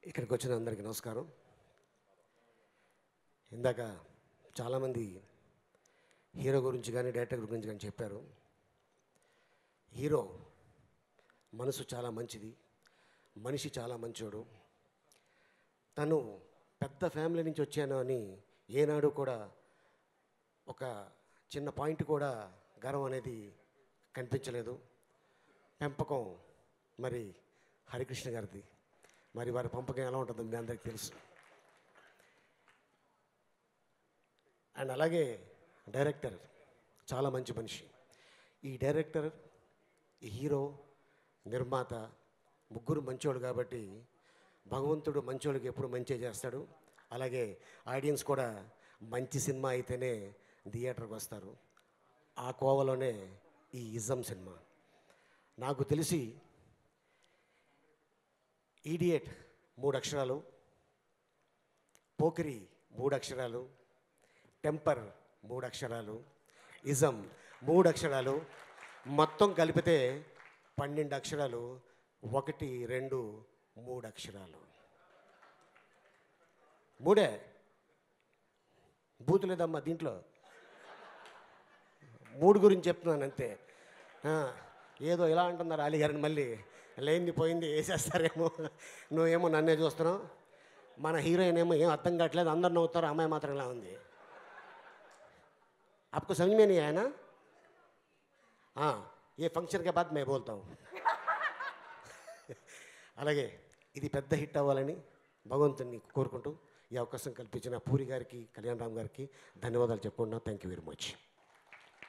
ఇక్కడికి వచ్చిన అందరికీ నమస్కారం. ఇందాక చాలామంది హీరో గురించి కానీ డైరెక్టర్ గురించి కానీ చెప్పారు. హీరో మనసు చాలా మంచిది, మనిషి చాలా మంచోడు. తను పెద్ద ఫ్యామిలీ నుంచి వచ్చాను అని ఏనాడు కూడా ఒక చిన్న పాయింట్ కూడా గర్వం అనేది కనిపించలేదు. పెంపకం మరి హరికృష్ణ గారిది. మరి వారి పంపకం ఎలా ఉంటుందో మీ అందరికీ తెలుసు. అండ్ అలాగే డైరెక్టర్ చాలా మంచి మనిషి. ఈ డైరెక్టర్, ఈ హీరో, నిర్మాత ముగ్గురు మంచోడు కాబట్టి భగవంతుడు మంచోళ్ళకి ఎప్పుడు మంచి చేస్తాడు. అలాగే ఆడియన్స్ కూడా మంచి సినిమా అయితేనే థియేటర్కి వస్తారు. ఆ కోవలోనే ఈ ఇజం సినిమా. నాకు తెలిసి ఈడియట్ 3 అక్షరాలు, పోకిరి 3 అక్షరాలు, టెంపర్ 3 అక్షరాలు, ఇజం 3 అక్షరాలు, మొత్తం కలిపితే 12 అక్షరాలు. 1, 2, 3 అక్షరాలు. 3 బూతు లేదమ్మా దీంట్లో. 3 గురించి చెప్తున్నాను అంతే. ఏదో ఇలా అంటున్నారు అలీ గారిని, మళ్ళీ లేనిది పోయింది వేసేస్తారేమో. నువ్వేమో నన్నే చూస్తున్నావు. మన హీరోయిన్ ఏమో ఏం అర్థం కావట్లేదు, అందరు నవ్వుతారు, అమ్మాయి మాత్రం ఇలా ఉంది. आपको समझ में नहीं आया ना? हाँ, ये फंक्शन के बाद मैं बोलता हूँ. అలాగే ఇది పెద్ద హిట్ అవ్వాలని భగవంతుని కోరుకుంటూ ఈ అవకాశం కల్పించిన పూరి గారికి, కళ్యాణ్ రామ్ గారికి ధన్యవాదాలు చెప్పుకుంటున్నాను. Thank you very much.